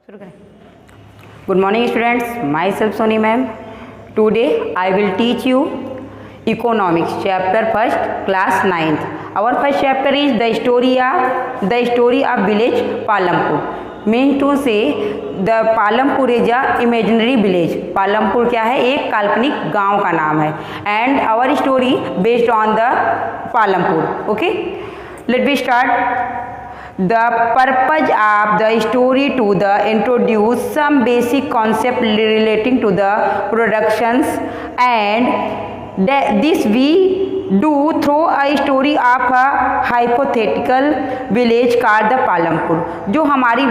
शुरू करें। Good morning students, myself Soni ma'am. Today I will teach you economics chapter first class 9th. Our first chapter is the story of village Palampur. Mean to say the Palampur is a imaginary village. Palampur क्या है? एक काल्पनिक गांव का नाम है. And our story based on the Palampur. Okay, let me start. The purpose of the story to the introduce some basic concept relating to the productions, and this we do through a story of a hypothetical village called the Palampur. जो हमारी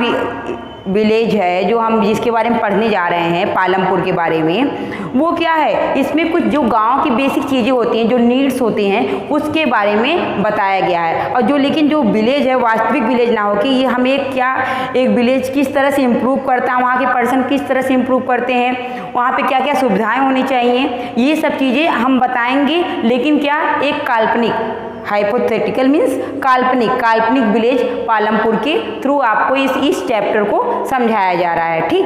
village है, जो हम जिसके बारे में पढ़ने जा रहे हैं पालमपुर के बारे में, वो क्या है? इसमें कुछ जो गांव की बेसिक चीज़ें होती हैं, जो नीड्स होती हैं, उसके बारे में बताया गया है. और जो लेकिन जो विलेज है वास्तविक विलेज ना हो कि ये हमें एक विलेज किस तरह से इम्प्रूव करता है, वहाँ के पर्सन किस तरह से इम्प्रूव करते हैं, वहाँ पे क्या क्या सुविधाएं होनी चाहिए, ये सब चीज़ें हम बताएंगे. लेकिन क्या? एक काल्पनिक, हाइपोथेटिकल मीन्स काल्पनिक विलेज पालमपुर के थ्रू आपको इस चैप्टर को समझाया जा रहा है. ठीक.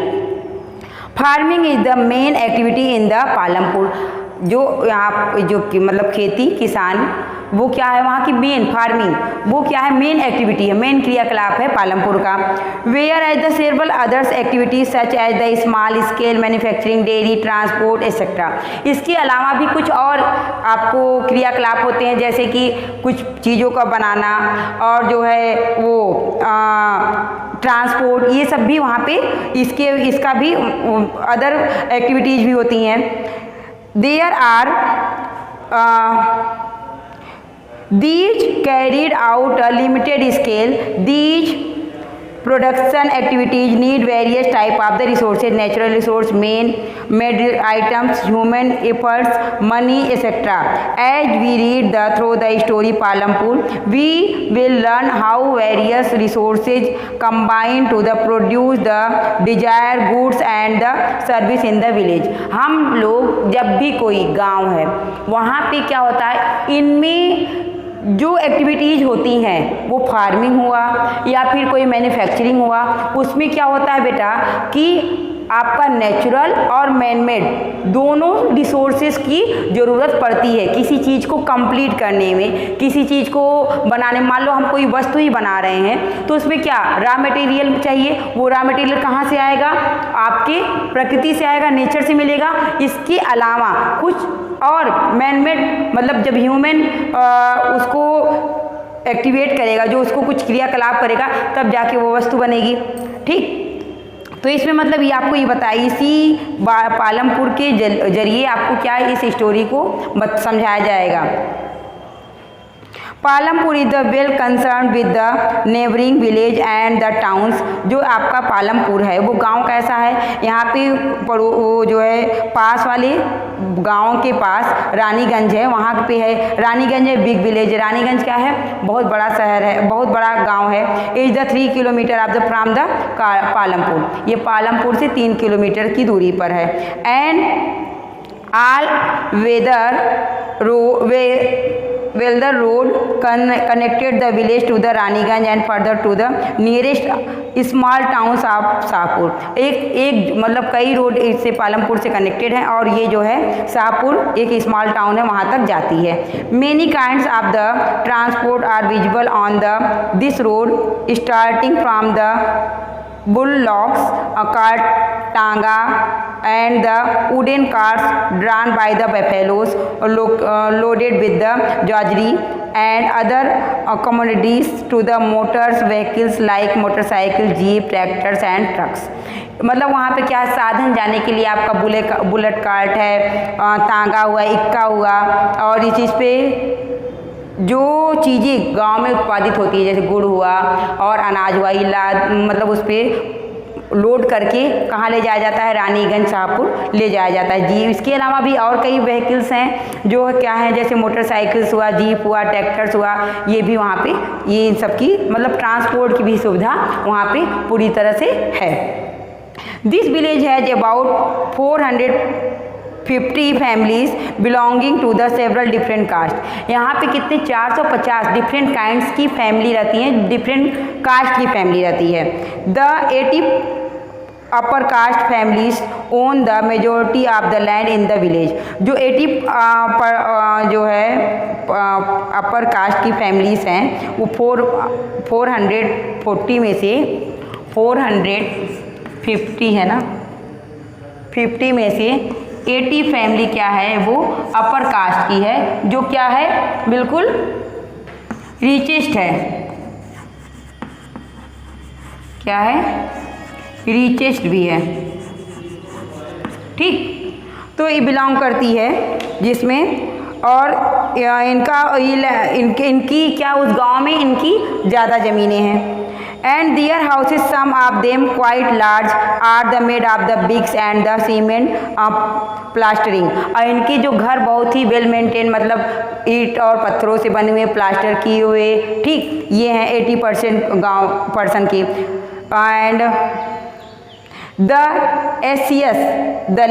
Farming is the main activity in the Palampur. जो यहाँ जो मतलब खेती किसान, वो क्या है? वहाँ की मेन फार्मिंग, वो क्या है? मेन एक्टिविटी है, मेन क्रियाकलाप है पालमपुर का. Whereas the several others activities such as the small scale manufacturing, dairy, transport etcetera. इसके अलावा भी कुछ और आपको क्रियाकलाप होते हैं, जैसे कि कुछ चीज़ों का बनाना और जो है वो ट्रांसपोर्ट, ये सब भी वहाँ पे इसका भी अदर एक्टिविटीज़ भी होती हैं. There are these carried out a limited scale. These production activities need various type of the resources, natural resource, made items, human efforts, money, etc. As we read through the story Palampur, we will learn how various resources combine to the produce the desired goods and the service in the village. हम लोग जब भी कोई गांव है, वहाँ पे क्या होता है? इनमें जो एक्टिविटीज़ होती हैं, वो फार्मिंग हुआ या फिर कोई मैन्युफैक्चरिंग हुआ, उसमें क्या होता है बेटा कि आपका नेचुरल और मैनमेड दोनों रिसोर्सेज की ज़रूरत पड़ती है किसी चीज़ को कंप्लीट करने में, किसी चीज़ को बनाने. मान लो हम कोई वस्तु ही बना रहे हैं, तो उसमें क्या रॉ मटेरियल चाहिए. वो रॉ मटेरियल कहाँ से आएगा? आपके प्रकृति से आएगा, नेचर से मिलेगा. इसके अलावा कुछ और मैनमेड, मतलब जब ह्यूमन उसको एक्टिवेट करेगा, जो उसको कुछ क्रियाकलाप करेगा, तब जाके वो वस्तु बनेगी. ठीक. तो इसमें मतलब ये आपको ये बताइए, इसी पालमपुर के जरिए आपको क्या इस स्टोरी को समझाया जाएगा. Palampur is the well concern with the neighbouring village and the towns. जो आपका पालमपुर है वो गांव कैसा है? यहाँ पे वो जो है पास वाले गांव के पास रानीगंज है, वहाँ पे है रानीगंज है बिग विलेज. रानीगंज क्या है? बहुत बड़ा शहर है, बहुत बड़ा गांव है. Is the 3 kilometre of the from the Palampur. ये पालमपुर से 3 किलोमीटर की दूरी पर है. And all weather road connected the village to the Raniganj and further to the nearest small towns of Shahpur. एक मतलब कई रोड इससे पालमपुर से कनेक्टेड हैं, और ये जो है शाहपुर एक स्मॉल टाउन है, वहाँ तक जाती है. Many kinds of the transport are visible on this road, starting from the bullocks, cart, tanga, and the wooden carts drawn by the buffaloes loaded with the jaggery and other commodities to the motors vehicles like motorcycle, jeep, tractors and trucks. मतलब वहाँ पे क्या साधन जाने के लिए आपका bullet cart है, तांगा हुआ, इक्का हुआ, और इस चीज़ पे जो चीज़ें गांव में उत्पादित होती है, जैसे गुड़ हुआ और अनाज हुआ, मतलब उस पर लोड करके कहाँ ले जाया जाता है? रानीगंज शाहपुर ले जाया जाता है. जी. इसके अलावा भी और कई व्हीकल्स हैं जो क्या हैं, जैसे मोटरसाइकिल्स हुआ, जीप हुआ, ट्रैक्टर्स हुआ, ये भी वहाँ पे ये इन सब की मतलब ट्रांसपोर्ट की भी सुविधा वहाँ पे पूरी तरह से है. This village has about 450 families belonging to the several different caste. यहाँ पे कितने 450 डिफरेंट काइंड्स की फैमिली रहती हैं, डिफरेंट कास्ट की फैमिली रहती है. The upper caste families own the majority of the land in the village. जो 80 जो है अपर कास्ट की फैमिलीज हैं वो 440 में से 450 है ना, 50 में से 80 फैमिली क्या है वो अपर कास्ट की है, जो क्या है बिल्कुल रिचेस्ट है। क्या है? रिचेस्ट भी है। ठीक, तो ये बिलोंग करती है जिसमें, और इनकी क्या उस गांव में इनकी ज़्यादा ज़मीनें हैं। And their houses, some of them quite large, are made of the bricks and the cement plastering। और इनके जो घर बहुत ही वेल मेंटेन, मतलब ईंट और पत्थरों से बने हुए, प्लास्टर किए हुए। ठीक, ये हैं 80% गाँव पर्सन की। एंड द SCS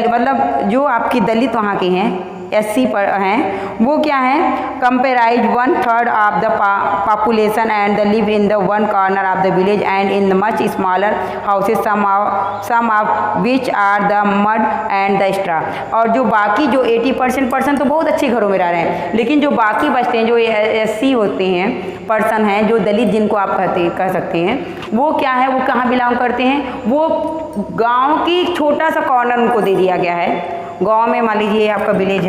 मतलब जो आपकी दलित वहाँ के हैं, SC पर हैं, वो क्या हैं? Comprise 1/3 of the population and the live in the one corner of the village and in the much smaller houses, some of which are the mud and the straw. और जो बाकी जो 80% पर्सन तो बहुत अच्छे घरों में रह रहे हैं, लेकिन जो बाकी बचते हैं, जो SC होते हैं, पर्सन हैं, जो दलित जिनको आप कह सकते हैं, वो क्या है? वो कहाँ बिलोंग करते हैं? वो गाँव की छोटा सा कॉर्नर उनको दे दिया गया है। गांव में मान लीजिए आपका विलेज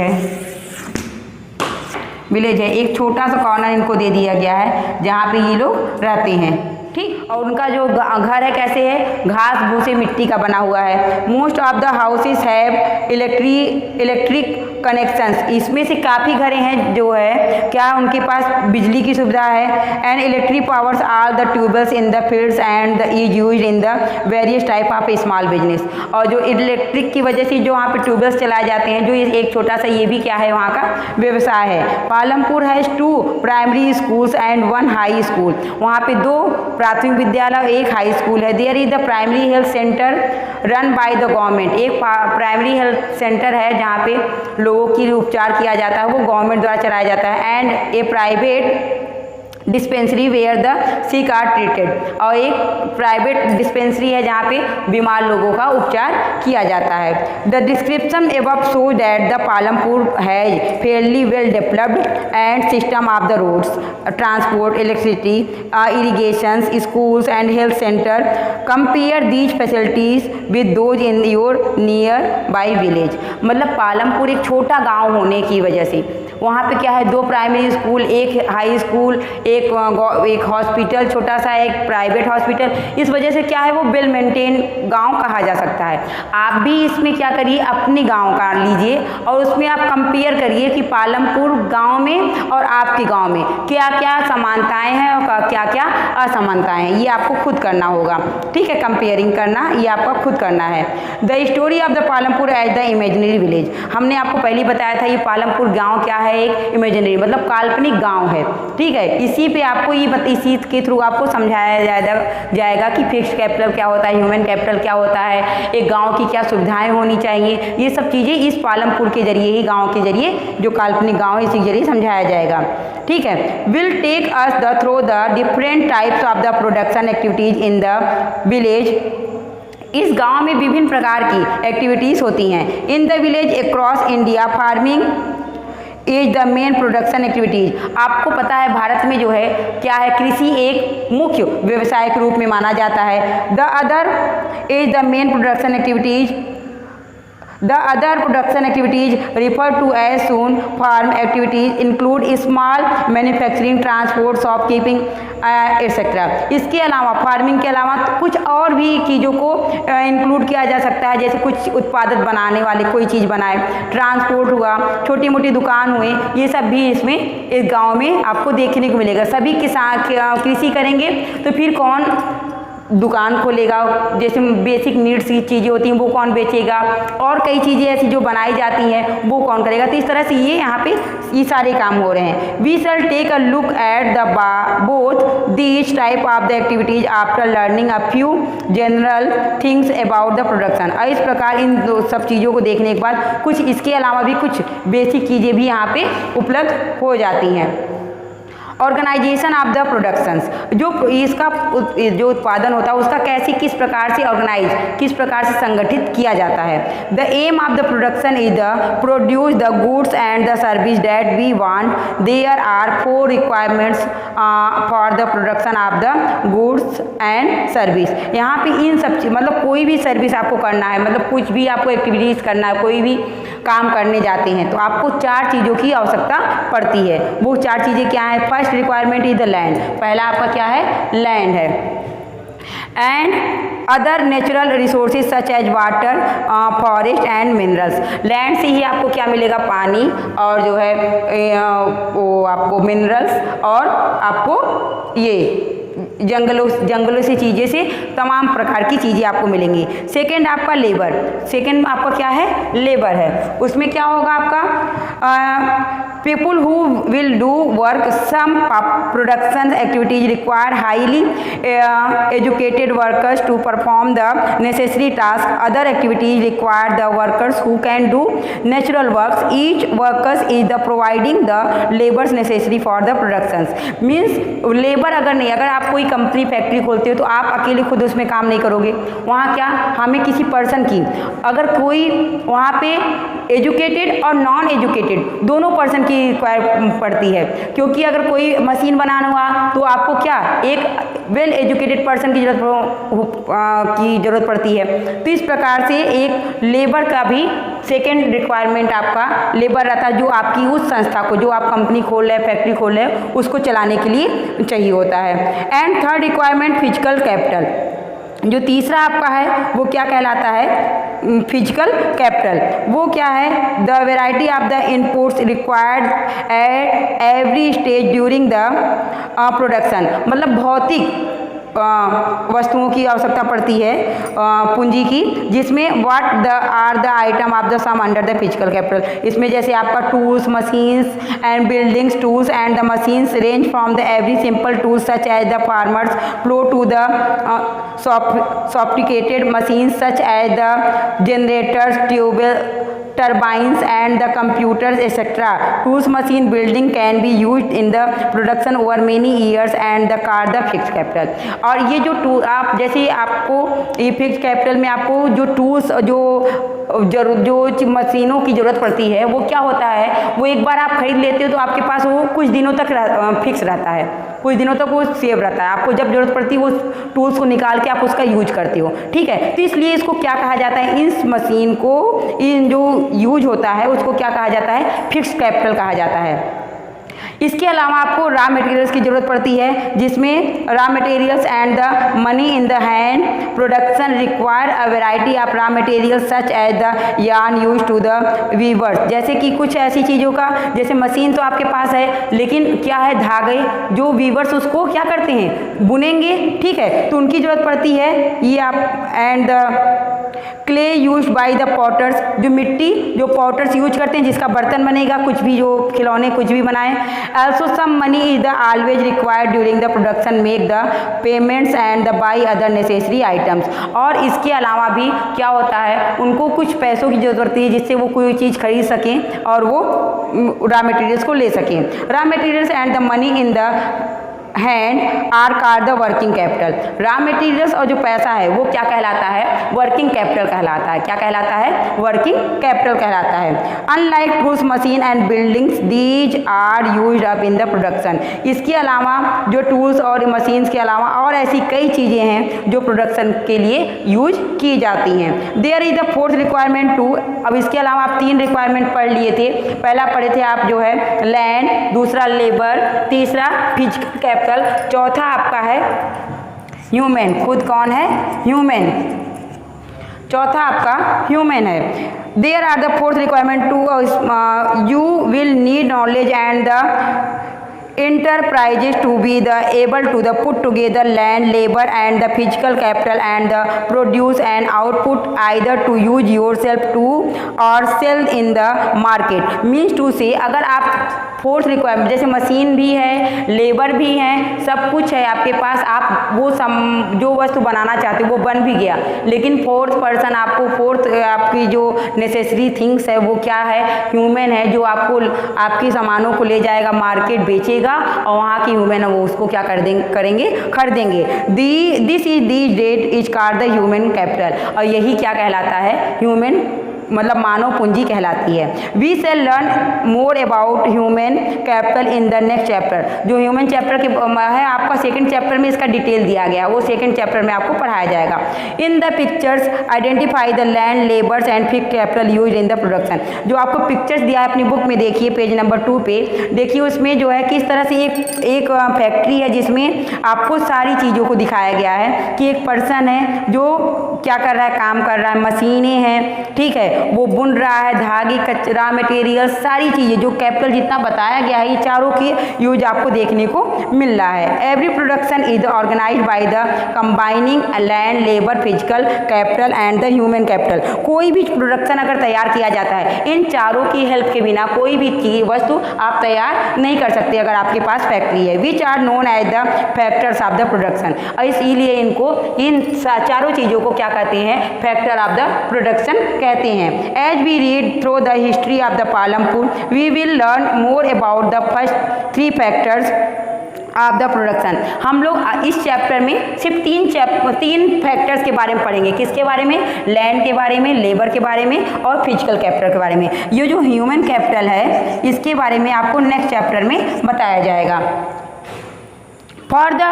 है, एक छोटा सा कॉर्नर इनको दे दिया गया है जहाँ पे ये लोग रहते हैं। ठीक, और उनका जो घर है कैसे है? घास भूसे मिट्टी का बना हुआ है। Most of the houses have electric connections. इसमें से काफ़ी घरें हैं जो है क्या उनके पास बिजली की सुविधा है। And electric powers are the tubewells in the fields and the is use in the various type of small business. और जो इलेक्ट्रिक की वजह से जो वहाँ पे ट्यूबवेल्स चलाए जाते हैं, जो एक छोटा सा ये भी क्या है वहाँ का व्यवसाय है। Palampur has 2 primary schools and 1 high school. वहाँ पे 2 प्राथमिक विद्यालय, 1 हाई स्कूल है। There is the primary health centre run by the government. एक प्राइमरी हेल्थ सेंटर है जहाँ पे लोगों की उपचार किया जाता है, वो गवर्नमेंट द्वारा चलाया जाता है। And a private dispensary where the sick are treated. और एक प्राइवेट डिस्पेंसरी है जहाँ पे बीमार लोगों का उपचार किया जाता है। The description above show that the Palampur has fairly well developed and system of the roads, transport, electricity, irrigation, schools and health centre. Compare these facilities with those in your nearby village. मतलब पालमपुर एक छोटा गाँव होने की वजह से वहाँ पे क्या है? 2 प्राइमरी स्कूल, 1 हाई स्कूल, एक हॉस्पिटल छोटा सा, एक प्राइवेट हॉस्पिटल। इस वजह से क्या है? वो वेल मेंटेन गांव कहा जा सकता है। आप भी इसमें क्या करिए? अपने गांव का लीजिए और उसमें आप कंपेयर करिए कि पालमपुर गांव में और आपके गांव में क्या क्या समानताएं हैं और क्या क्या असमानताएं हैं। ये आपको खुद करना होगा। ठीक है, कंपेयरिंग करना ये आपका खुद करना है। The story of the Palampur as the imaginary village. हमने आपको पहले बताया था ये पालमपुर गाँव क्या है? एक इमेजिनरी मतलब काल्पनिक गांव है। ठीक है, इसी पे आपको इसी के थ्रू आपको समझाया जाएगा कि फिक्स्ड कैपिटल क्या होता है, ह्यूमन कैपिटल क्या होता है, एक गांव की क्या सुविधाएं होनी चाहिए। ये सब चीज़ें इस पालमपुर के जरिए ही, गांव के जरिए, जो काल्पनिक गांव है इसी के जरिए समझाया जाएगा। ठीक है, will take us the through the different types of the production activities in the village. इस गांव में विभिन्न प्रकार की एक्टिविटीज़ होती हैं। In the village across India farming is the main production activities. आपको पता है भारत में जो है क्या है? कृषि एक मुख्य व्यवसाय के रूप में माना जाता है। The other is the main production activities. The other production activities referred to as soon farm activities include small manufacturing, transport, shopkeeping, etc. इसके अलावा फार्मिंग के अलावा कुछ और भी चीज़ों को इंक्लूड किया जा सकता है, जैसे कुछ उत्पादक बनाने वाले कोई चीज़ बनाए, ट्रांसपोर्ट हुआ, छोटी मोटी दुकान हुए, ये सब भी इसमें इस गांव में आपको देखने को मिलेगा। सभी किसान कृषि करेंगे तो फिर कौन दुकान खोलेगा? जैसे बेसिक नीड्स की चीज़ें होती हैं वो कौन बेचेगा? और कई चीज़ें ऐसी जो बनाई जाती हैं वो कौन करेगा? तो इस तरह से ये यहाँ पे ये सारे काम हो रहे हैं। We shall take a look at the both these type of the activities after learning a few general things about the production. और इस प्रकार इन सब चीज़ों को देखने के बाद कुछ इसके अलावा भी कुछ बेसिक चीज़ें भी यहाँ पे उपलब्ध हो जाती हैं। ऑर्गेनाइजेशन ऑफ द प्रोडक्शंस, जो इसका जो उत्पादन होता है उसका कैसे किस प्रकार से ऑर्गेनाइज किस प्रकार से संगठित किया जाता है। The aim of the production is the produce the goods and the service that we want. There are 4 requirements for the production of the goods and service. यहाँ पे इन सब चीज मतलब कोई भी सर्विस आपको करना है, मतलब कुछ भी आपको एक्टिविटीज़ करना है, कोई भी काम करने जाते हैं तो आपको 4 चीज़ों की आवश्यकता पड़ती है। वो 4 चीज़ें क्या है? First requirement is the land, पहला आपका क्या है? लैंड है। And other natural resources such as water, forest and minerals. Land से ही आपको क्या मिलेगा? पानी, और जो है वो आपको मिनरल्स, और आपको ये जंगलों से चीज़ें से तमाम प्रकार की चीज़ें आपको मिलेंगी। सेकंड आपका लेबर, सेकंड आपका क्या है? लेबर है। उसमें क्या होगा आपका? people who will do work, some production activities require highly educated workers to perform the necessary task. Other activities require the workers who can do natural works. Each workers is the providing the labors necessary for the productions. Means labour अगर नहीं, अगर आप कोई company factory खोलते हो तो आप अकेले खुद उसमें काम नहीं करोगे। वहाँ क्या हमें किसी पर्सन की, अगर कोई वहाँ पे एजुकेटेड और नॉन एजुकेटेड दोनों पर्सन की रिक्वायर पड़ती है, क्योंकि अगर कोई मशीन बनाना हुआ तो आपको क्या एक वेल एजुकेटेड पर्सन की ज़रूरत पड़ती है। तो इस प्रकार से एक लेबर का भी सेकेंड रिक्वायरमेंट आपका लेबर रहता है, जो आपकी उस संस्था को, जो आप कंपनी खोल रहे हैं, फैक्ट्री खोल रहे हैं, उसको चलाने के लिए चाहिए होता है। And third requirement physical capital, जो तीसरा आपका है वो क्या कहलाता है? Physical capital. वो क्या है? The variety of the inputs required at every stage during the production, मतलब भौतिक वस्तुओं की आवश्यकता पड़ती है पूंजी की, जिसमें what the are the item of the sum under the physical capital. इसमें जैसे आपका tools, machines and buildings, tools and the machines range from the every simple tools such as the farmers plough to the sophisticated machines such as the generators, turbines and the computers etc. Tools machine building can be used in the production over many years and the car the fixed capital। और ये जो tool आप जैसे आपको ये fix capital में आपको जो टूल्स जो मशीनों की ज़रूरत पड़ती है वो क्या होता है? वो एक बार आप खरीद लेते हो तो आपके पास वो कुछ दिनों तक फिक्स रहता है, कुछ दिनों तक वो सेव रहता है। आपको जब जरूरत पड़ती है वो टूल्स को निकाल के आप उसका यूज करते हो, ठीक है। तो इसलिए इसको क्या कहा जाता है? इस मशीन को इन जो यूज होता है उसको क्या कहा जाता है? फिक्स कैपिटल कहा जाता है। इसके अलावा आपको रॉ मटेरियल्स की ज़रूरत पड़ती है, जिसमें raw materials and the money in the hand production require a variety of raw materials such as the yarn use to the weavers. जैसे कि कुछ ऐसी चीज़ों का, जैसे मशीन तो आपके पास है, लेकिन क्या है? धागे जो वीवर्स उसको क्या करते हैं? बुनेंगे, ठीक है, तो उनकी ज़रूरत पड़ती है। ये आप and the clay use by the potters, जो मिट्टी जो पॉटर्स यूज करते हैं जिसका बर्तन बनेगा, कुछ भी जो खिलौने कुछ भी बनाएं। Also some money is the always required during the production make the payments and the buy other necessary items। और इसके अलावा भी क्या होता है? उनको कुछ पैसों की जरूरत पड़ती है जिससे वो कोई चीज़ खरीद सकें और वो रॉ मटेरियल्स को ले सकें। Raw materials and the money in the hand are called the working capital. Raw materials और जो पैसा है वो क्या कहलाता है? वर्किंग कैपिटल कहलाता है। क्या कहलाता है? वर्किंग कैपिटल कहलाता है। Unlike tools, machine and buildings, these are used up in the production. इसके अलावा जो टूल्स और मशीन्स के अलावा और ऐसी कई चीज़ें हैं जो प्रोडक्शन के लिए यूज की जाती हैं। There is the fourth requirement too. अब इसके अलावा आप 3 रिक्वायरमेंट पढ़ लिए थे। पहला पढ़े थे आप जो है लैंड, दूसरा लेबर, तीसरा फिजिकल कैपिटल, चौथा आपका है ह्यूमन। खुद कौन है? ह्यूमन। चौथा आपका ह्यूमन है। There are the fourth requirement too you will need knowledge and the enterprises to be the able to the put together land, labor and the physical capital and the produce and output either to use yourself to or sell in the market। means to say अगर आप force requirement, जैसे machine भी है, labour भी है, सब कुछ है आपके पास, आप वो जो वस्तु बनाना चाहते हो वो बन भी गया, लेकिन फोर्थ पर्सन आपको आपकी जो नेसेसरी थिंग्स है वो क्या है, ह्यूमन है, जो आपको आपकी सामानों को ले जाएगा मार्केट, बेचेगा, और वहाँ की ह्यूमन है वो उसको क्या करेंगे, खरीदेंगे। This is that is called the human capital, और यही क्या कहलाता है, ह्यूमन मतलब मानव पूंजी कहलाती है। We shall learn more about human capital in the next chapter. जो ह्यूमन चैप्टर के है आपका सेकंड चैप्टर में इसका डिटेल दिया गया, वो सेकंड चैप्टर में आपको पढ़ाया जाएगा। In the pictures identify the land, labours and fixed capital use in the production. जो आपको पिक्चर्स दिया है अपनी बुक में, देखिए पेज नंबर 2 पे देखिए, उसमें जो है किस तरह से एक फैक्ट्री है जिसमें आपको सारी चीज़ों को दिखाया गया है कि एक पर्सन है जो क्या कर रहा है, काम कर रहा है, मशीनें हैं, ठीक है, वो बुन रहा है, धागे, कचरा, मटेरियल, सारी चीज़ें जो कैपिटल जितना बताया गया है, ये चारों की यूज आपको देखने को मिल रहा है। Every production is organised by the combining land, labour, physical capital and the human capital. कोई भी प्रोडक्शन अगर तैयार किया जाता है, इन चारों की हेल्प के बिना कोई भी चीज वस्तु आप तैयार नहीं कर सकते अगर आपके पास फैक्ट्री है। Which are known as the factors of the production, और इसीलिए इनको इन चारों चीज़ों को क्या कहते हैं, फैक्टर ऑफ द प्रोडक्शन कहते हैं। As we read through the history of the Palampur, we will learn more about the first 3 factors of the production. हम लोग इस चैप्टर में सिर्फ 3 फैक्टर्स के बारे में पढ़ेंगे। किसके बारे में, लैंड के बारे में, लेबर के बारे में और फिजिकल कैपिटल के बारे में। ये जो ह्यूमन कैपिटल है इसके बारे में आपको नेक्स्ट चैप्टर में बताया जाएगा। For the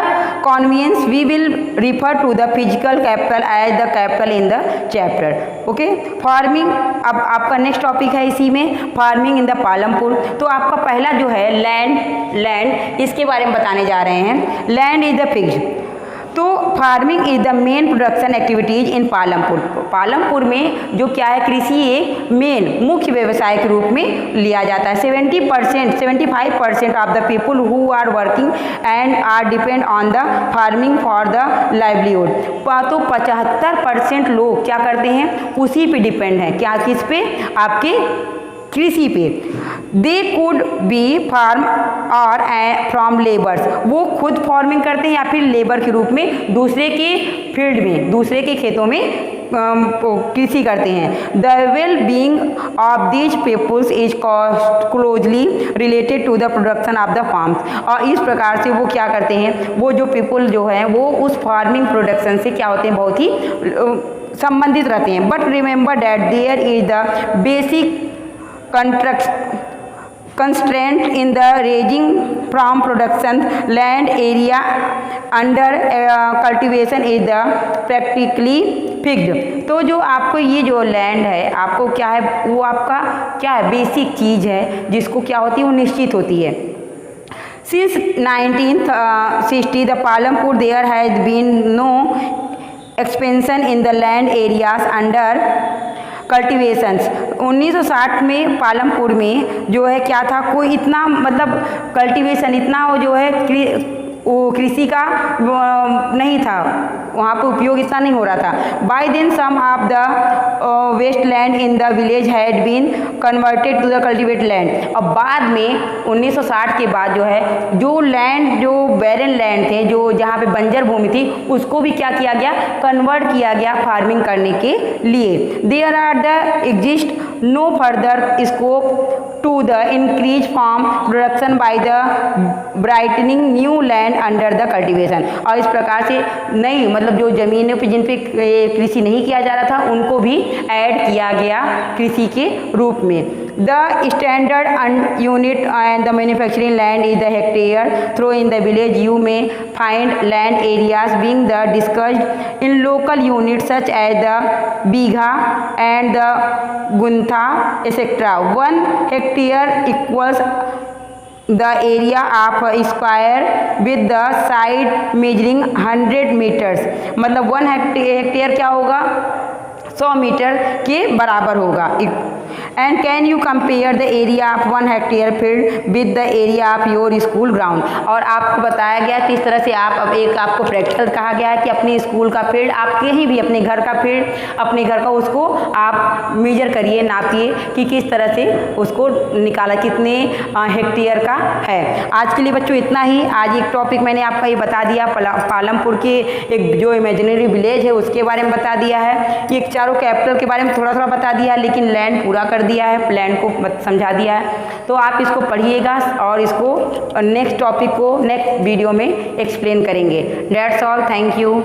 convenience, we will refer to the physical capital as the capital in the chapter. Okay? Farming, अब आपका नेक्स्ट टॉपिक है इसी में, फार्मिंग इन द पालमपुर। तो आपका पहला जो है लैंड, इसके बारे में बताने जा रहे हैं। Land is the fixed. तो farming is the main production activities in Palampur. Palampur में जो क्या है, कृषि एक मेन मुख्य व्यवसाय के रूप में लिया जाता है। 75% of the people who are working and are depend on the farming for the livelihood. तो 75% लोग क्या करते हैं, उसी पे डिपेंड है, क्या, किस पे, आपके कृषि पे। दे कुड बी फार्म और फ्रॉम लेबर्स, वो खुद फार्मिंग करते हैं या फिर लेबर के रूप में दूसरे के फील्ड में, दूसरे के खेतों में कृषि करते हैं। The well being of these peoples is closely related to the production of the farms. और इस प्रकार से वो क्या करते हैं, वो जो पीपुल जो हैं वो उस फार्मिंग प्रोडक्शन से क्या होते हैं, बहुत ही संबंधित रहते हैं। But remember that there is the basic constraint in the ranging from production land area under cultivation is the practically fixed। तो जो आपको ये जो लैंड है आपको क्या है, वो आपका क्या है, बेसिक चीज़ है जिसको क्या होती है, वो निश्चित होती है। Since 1960 the Palampur there has been no expansion in the land areas under कल्टिवेशंस। 1960 में पालमपुर में जो है क्या था, कोई इतना मतलब कल्टिवेशन इतना वो जो है कृषि का नहीं था, वहाँ पे उपयोग इतना नहीं हो रहा था। By then some of the waste land in the village had been converted to the cultivate land. अब बाद में 1960 के बाद जो है जो लैंड, जो बैरन लैंड थे, जो जहाँ पे बंजर भूमि थी, उसको भी क्या किया गया, कन्वर्ट किया गया फार्मिंग करने के लिए। There are the exist no further scope to the increase farm production by the brightening new land under the cultivation. और इस प्रकार से नई मतलब जो जमीनों पे जिन पे कृषि नहीं किया जा रहा था उनको भी ऐड किया गया कृषि के रूप में। The standard unit and the manufacturing land is the hectare. Through in the village you में find land areas being the discussed in local unit such as the bigha and the guntha etcetera. 1 hectare equals the area of a square with the side measuring 100 meters। मतलब 1 hectare क्या होगा, 100 metre के बराबर होगा। And can you compare the area of 1 hectare field with the area of your school ground. और आपको बताया गया किस तरह से आप अब एक आपको प्रैक्टिकल कहा गया है कि अपने स्कूल का फील्ड आप कहीं भी अपने घर का फील्ड अपने घर का उसको आप मेजर करिए, नापिए कि किस तरह से उसको निकाला कितने हेक्टेयर का है। आज के लिए बच्चों इतना ही। आज एक टॉपिक मैंने आपका ये बता दिया, पालमपुर के एक जो इमेजिनरी विलेज है उसके बारे में बता दिया है, ये चारों कैपिटल के बारे में थोड़ा थोड़ा बता दिया है, लेकिन लैंड पूरा कर दिया है, प्लान को समझा दिया है। तो आप इसको पढ़िएगा और इसको नेक्स्ट टॉपिक को नेक्स्ट वीडियो में एक्सप्लेन करेंगे। That's all, thank you.